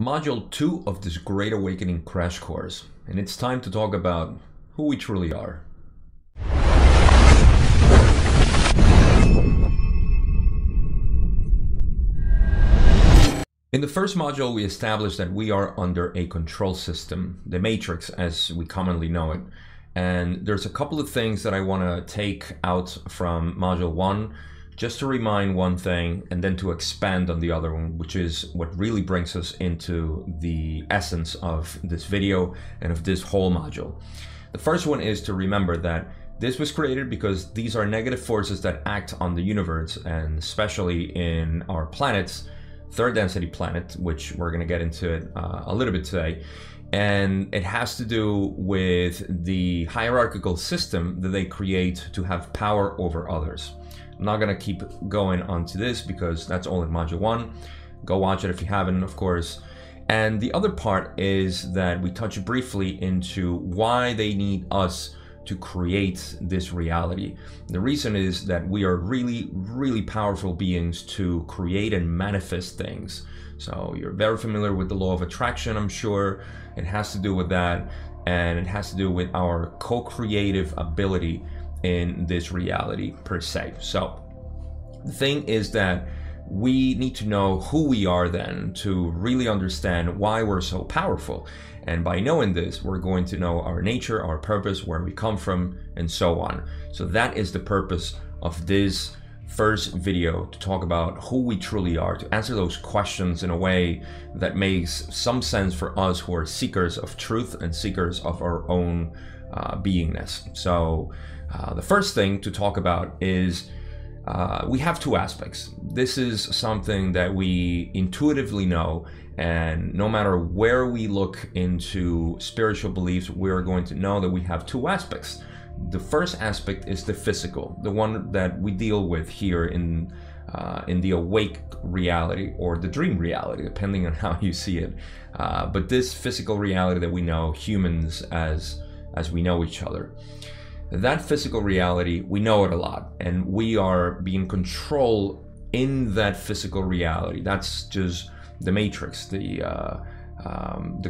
Module 2 of this Great Awakening crash course, and it's time to talk about who we truly are. In the first module, we established that we are under a control system, the Matrix as we commonly know it. And there's a couple of things that I want to take out from module 1, just to remind one thing and then to expand on the other one, which is what really brings us into the essence of this video and of this whole module. The first one is to remember that this was created because these are negative forces that act on the universe, and especially in our planet's third density planet, which we're going to get into it a little bit today. And it has to do with the hierarchical system that they create to have power over others. I'm not going to keep going onto this because that's all in module 1. Go watch it if you haven't, of course. And the other part is that we touch briefly into why they need us to create this reality. The reason is that we are really powerful beings to create and manifest things. So you're very familiar with the law of attraction, I'm sure. It has to do with that, and it has to do with our co-creative ability in this reality per se. So the thing is that we need to know who we are then to really understand why we're so powerful. And by knowing this, we're going to know our nature, our purpose, where we come from, and so on. So that is the purpose of this first video, to talk about who we truly are, to answer those questions in a way that makes some sense for us who are seekers of truth and seekers of our own beingness. So the first thing to talk about is we have two aspects. This is something that we intuitively know, and no matter where we look into spiritual beliefs, we're going to know that we have two aspects. The first aspect is the physical, the one that we deal with here in the awake reality or the dream reality, depending on how you see it. But this physical reality that we know, humans as we know each other. That physical reality, we know it a lot, and we are being controlled in that physical reality. That's just the Matrix. The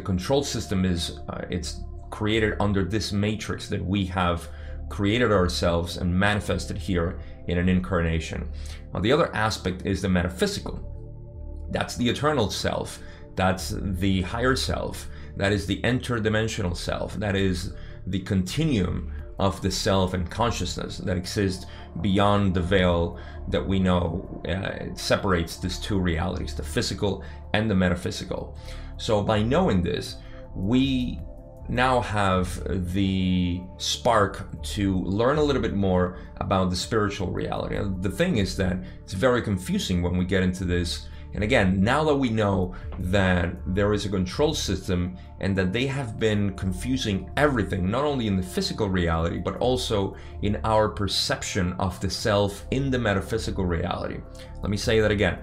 control system is it's created under this matrix that we have created ourselves and manifested here in an incarnation. Now, the other aspect is the metaphysical. That's the eternal self. That's the higher self. That is the interdimensional self. That is the continuum of the self and consciousness that exists beyond the veil that we know it separates these two realities, the physical and the metaphysical. So by knowing this, we now have the spark to learn a little bit more about the spiritual reality. The thing is that it's very confusing when we get into this. And again, now that we know that there is a control system and that they have been confusing everything, not only in the physical reality, but also in our perception of the self in the metaphysical reality. Let me say that again.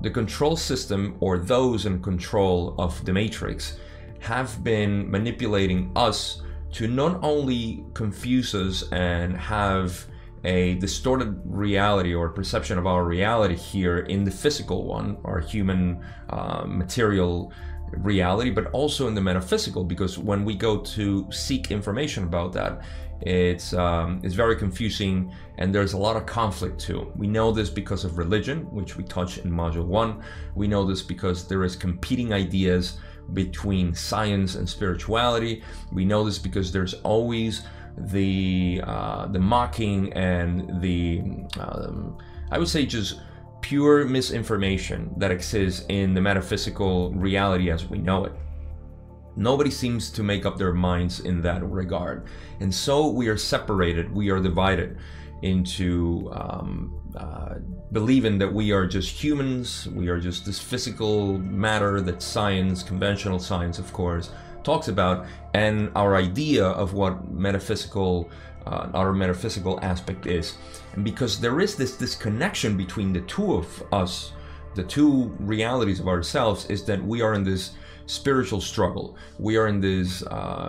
The control system, or those in control of the Matrix, have been manipulating us to not only confuse us and have a distorted reality or perception of our reality here in the physical one, our human material reality, but also in the metaphysical, because when we go to seek information about that, it's very confusing and there's a lot of conflict too. We know this because of religion, which we touch in module 1. We know this because there is competing ideas between science and spirituality. We know this because there's always the mocking and the I would say just pure misinformation that exists in the metaphysical reality as we know it. Nobody seems to make up their minds in that regard, and so we are separated, we are divided into believing that we are just humans, we are just this physical matter that science, conventional science of course, talks about, and our idea of what our metaphysical aspect is. And because there is this disconnection between the two of us, the two realities of ourselves, is that we are in this spiritual struggle. We are in this,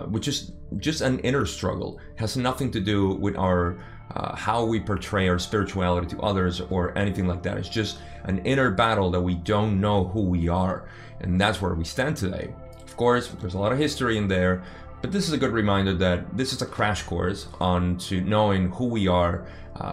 which is just an inner struggle, has nothing to do with our how we portray our spirituality to others or anything like that. It's just an inner battle that we don't know who we are, and that's where we stand today. Of course, there's a lot of history in there, but this is a good reminder that this is a crash course on to knowing who we are,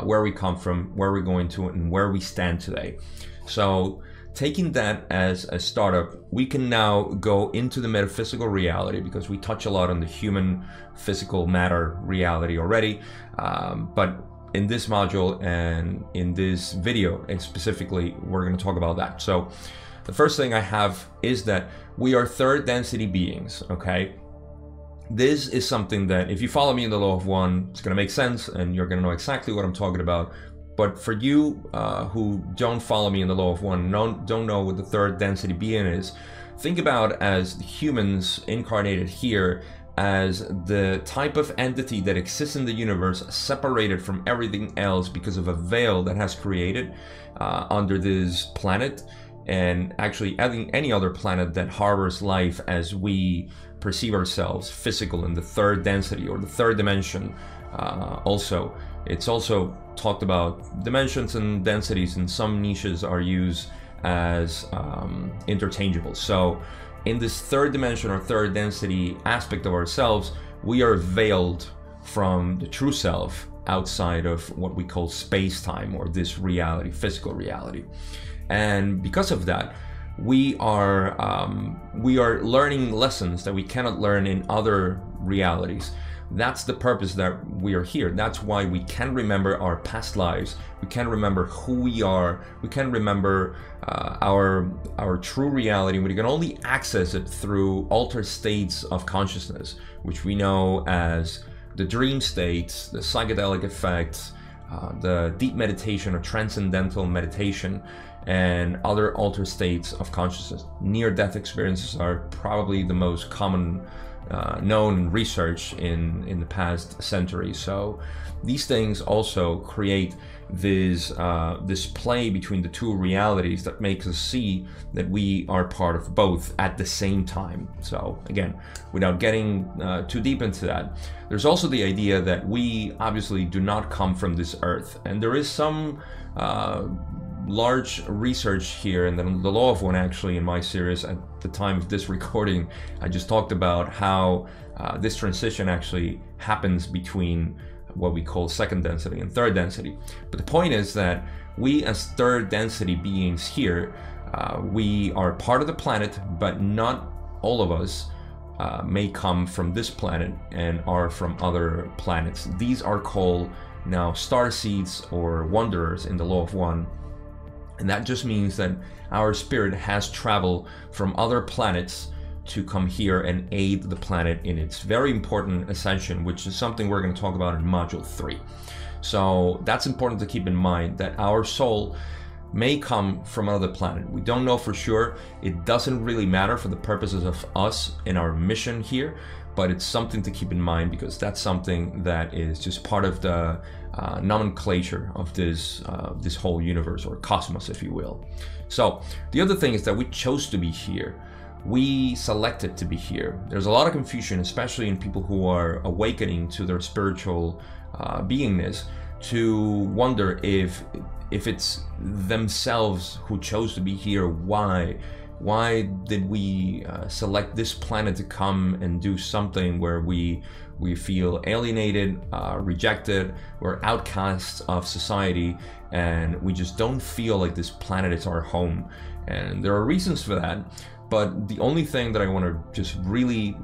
where we come from, where we're going to, and where we stand today. So taking that as a startup, we can now go into the metaphysical reality, because we touch a lot on the human physical matter reality already. But in this module and in this video, and specifically, we're going to talk about that. So the first thing I have is that we are third density beings, okay? This is something that if you follow me in the Law of One, it's going to make sense and you're going to know exactly what I'm talking about. But for you who don't follow me in the Law of One, don't know what the third density being is, think about as humans incarnated here as the type of entity that exists in the universe, separated from everything else because of a veil that has created under this planet, and actually any other planet that harbors life as we perceive ourselves, physical in the third density or the third dimension. Also, it's also talked about dimensions and densities, and some niches are used as interchangeable. So in this third dimension or third density aspect of ourselves, we are veiled from the true self outside of what we call space-time, or this reality, physical reality. And because of that, we are learning lessons that we cannot learn in other realities. That's the purpose that we are here. That's why we can remember our past lives. We can remember who we are. We can remember our true reality. We can only access it through altered states of consciousness, which we know as the dream states, the psychedelic effects, the deep meditation or transcendental meditation, and other altered states of consciousness. Near-death experiences are probably the most common known research in the past century. So these things also create this play between the two realities that makes us see that we are part of both at the same time. So again, without getting too deep into that, there's also the idea that we obviously do not come from this earth, and there is some large research here, and then the Law of One, actually, in my series at the time of this recording, I just talked about how this transition actually happens between what we call second density and third density. But the point is that we as third density beings here, we are part of the planet, but not all of us may come from this planet and are from other planets. These are called now star seeds or wanderers in the Law of One. And that just means that our spirit has traveled from other planets to come here and aid the planet in its very important ascension, which is something we're going to talk about in Module 3. So that's important to keep in mind, that our soul may come from another planet. We don't know for sure. It doesn't really matter for the purposes of us in our mission here, but it's something to keep in mind, because that's something that is just part of the nomenclature of this whole universe, or cosmos, if you will. So the other thing is that we chose to be here. We selected to be here. There's a lot of confusion, especially in people who are awakening to their spiritual beingness, to wonder if it's themselves who chose to be here. Why did we select this planet to come and do something where we feel alienated, rejected, we're outcasts of society, and we just don't feel like this planet is our home? And there are reasons for that, but the only thing that I want to just really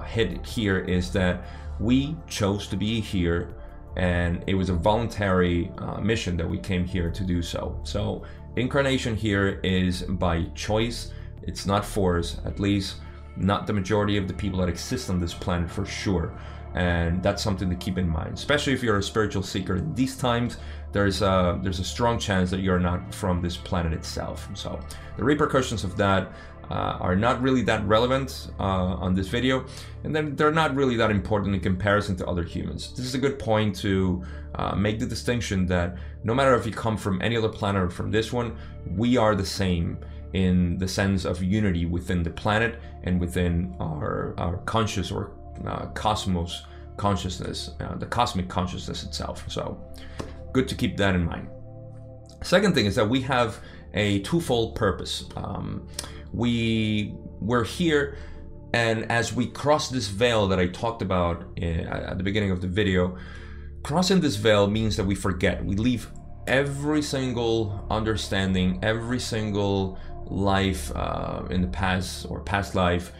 hit here is that we chose to be here, and it was a voluntary mission that we came here to do so. So incarnation here is by choice. It's not forced, at least not the majority of the people that exist on this planet, for sure. And that's something to keep in mind, especially if you're a spiritual seeker. In these times, there's a strong chance that you're not from this planet itself. So the repercussions of that are not really that relevant on this video, and then they're not really that important in comparison to other humans. This is a good point to make the distinction that no matter if you come from any other planet or from this one, we are the same in the sense of unity within the planet and within our conscious or cosmos consciousness, the cosmic consciousness itself. So good to keep that in mind. Second thing is that we have a twofold purpose. We're here, and as we cross this veil that I talked about at the beginning of the video, crossing this veil means that we forget. We leave every single understanding, every single life in the past or past life,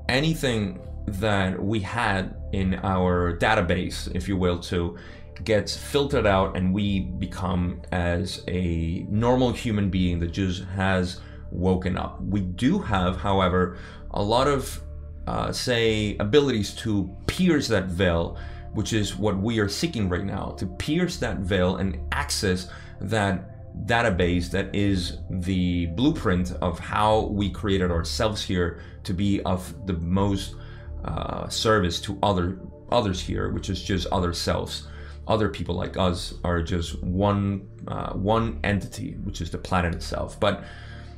anything that we had in our database, if you will, to gets filtered out, and we become as a normal human being that just has woken up. We do have, however, a lot of say abilities to pierce that veil, which is what we are seeking right now, to pierce that veil and access that database that is the blueprint of how we created ourselves here to be of the most service to others here, which is just other selves. Other people like us are just one entity, which is the planet itself. But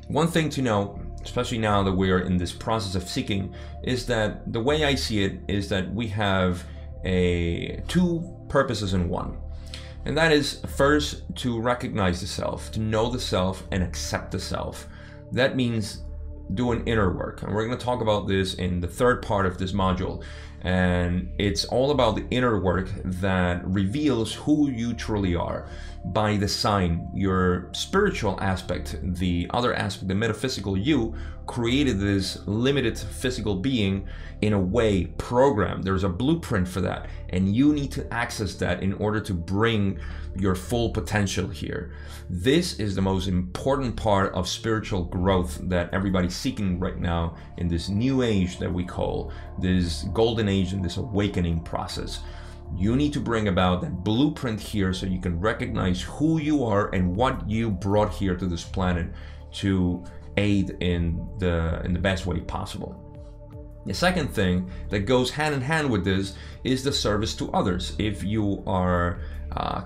one thing to know, especially now that we are in this process of seeking, is that the way I see it is that we have two purposes in one. And that is, first, to recognize the self, to know the self and accept the self. That means doing inner work. And we're going to talk about this in the third part of this module. And it's all about the inner work that reveals who you truly are by the sign. Your spiritual aspect, the other aspect, the metaphysical you, created this limited physical being in a way programmed. There's a blueprint for that, and you need to access that in order to bring your full potential here. This is the most important part of spiritual growth that everybody's seeking right now in this new age that we call this golden age and this awakening process. You need to bring about that blueprint here so you can recognize who you are and what you brought here to this planet to aid in the best way possible. The second thing that goes hand in hand with this is the service to others. If you are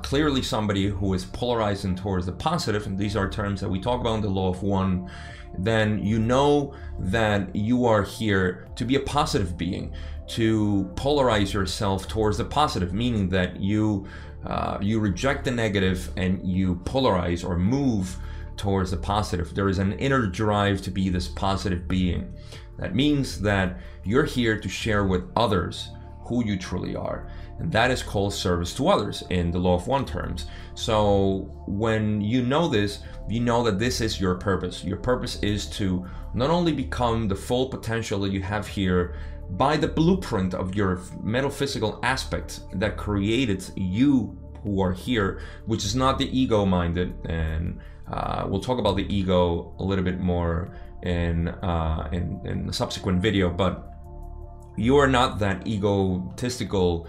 clearly somebody who is polarizing towards the positive, and these are terms that we talk about in the Law of One, then you know that you are here to be a positive being, to polarize yourself towards the positive, meaning that you reject the negative and you polarize or move towards the positive. There is an inner drive to be this positive being. That means that you're here to share with others who you truly are. And that is called service to others in the Law of One terms. So when you know this, you know that this is your purpose. Your purpose is to not only become the full potential that you have here by the blueprint of your metaphysical aspect that created you who are here, which is not the ego-minded, and we'll talk about the ego a little bit more in the subsequent video, but you are not that egotistical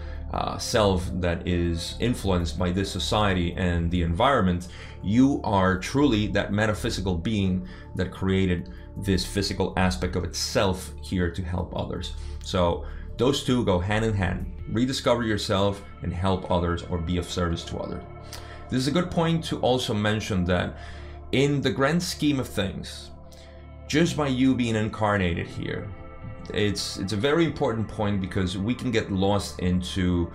self that is influenced by this society and the environment. You are truly that metaphysical being that created this physical aspect of itself here to help others. So those two go hand in hand. Rediscover yourself and help others, or be of service to others. This is a good point to also mention that in the grand scheme of things, just by you being incarnated here, it's a very important point, because we can get lost into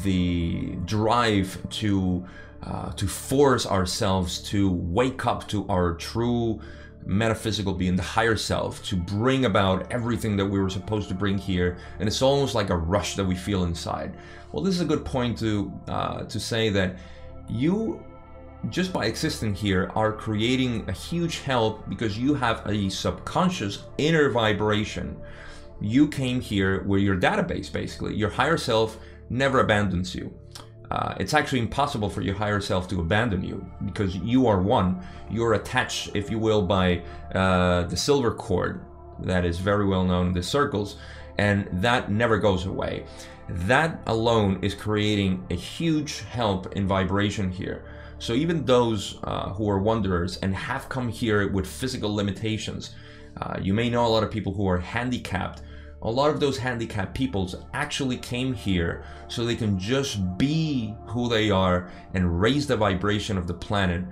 the drive to force ourselves to wake up to our true metaphysical being, the higher self, to bring about everything that we were supposed to bring here, and it's almost like a rush that we feel inside. Well, this is a good point to say that you, just by existing here, are creating a huge help, because you have a subconscious inner vibration. You came here with your database, basically. Your higher self never abandons you. It's actually impossible for your higher self to abandon you, because you are one. You're attached, if you will, by the silver cord that is very well known in the circles, and that never goes away. That alone is creating a huge help in vibration here. So even those who are wanderers and have come here with physical limitations, you may know a lot of people who are handicapped. A lot of those handicapped peoples actually came here so they can just be who they are and raise the vibration of the planet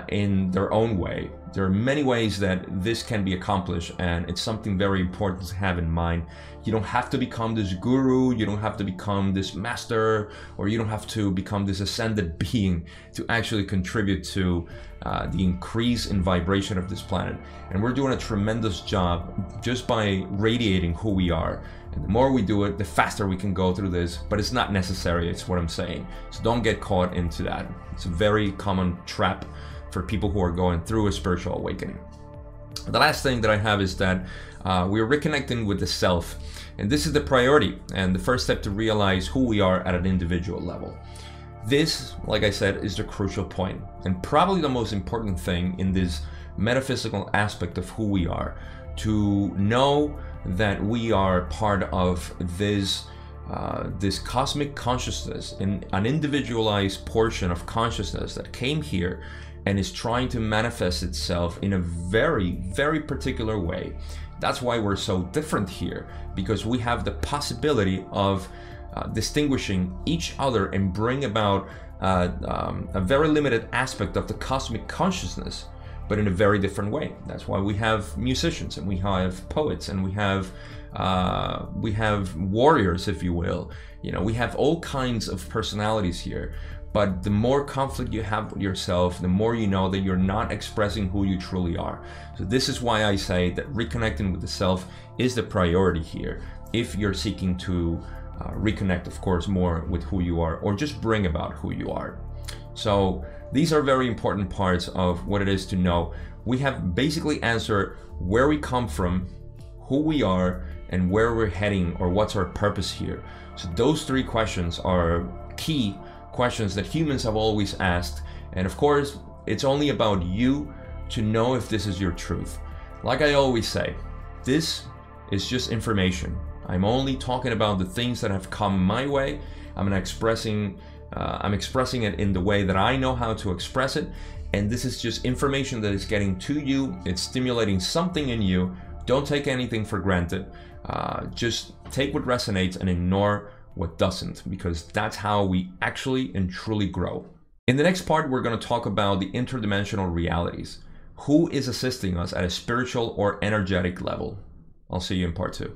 in their own way, There are many ways that this can be accomplished, and it's something very important to have in mind. You don't have to become this guru, you don't have to become this master, or you don't have to become this ascended being to actually contribute to the increase in vibration of this planet. And we're doing a tremendous job just by radiating who we are. And the more we do it, the faster we can go through this, but it's not necessary, it's what I'm saying. So don't get caught into that. It's a very common trap for people who are going through a spiritual awakening. The last thing that I have is that we're reconnecting with the self. And this is the priority and the first step to realize who we are at an individual level. This, like I said, is the crucial point and probably the most important thing in this metaphysical aspect of who we are. To know that we are part of this cosmic consciousness, in an individualized portion of consciousness that came here and is trying to manifest itself in a very, very particular way. That's why we're so different here, because we have the possibility of distinguishing each other and bring about a very limited aspect of the cosmic consciousness, but in a very different way. That's why we have musicians and we have poets and we have warriors, if you will. You know, we have all kinds of personalities here. But the more conflict you have with yourself, the more you know that you're not expressing who you truly are. So this is why I say that reconnecting with the self is the priority here. If you're seeking to reconnect, of course, more with who you are, or just bring about who you are. So these are very important parts of what it is to know. We have basically answered where we come from, who we are, and where we're heading, or what's our purpose here. So those three questions are key questions that humans have always asked, and of course it's only about you to know if this is your truth. Like I always say, this is just information. I'm only talking about the things that have come my way. I'm expressing it in the way that I know how to express it, and this is just information that is getting to you. It's stimulating something in you. Don't take anything for granted. Just take what resonates and ignore what doesn't, because that's how we actually and truly grow. In the next part, we're going to talk about the interdimensional realities. Who is assisting us at a spiritual or energetic level? I'll see you in part 2.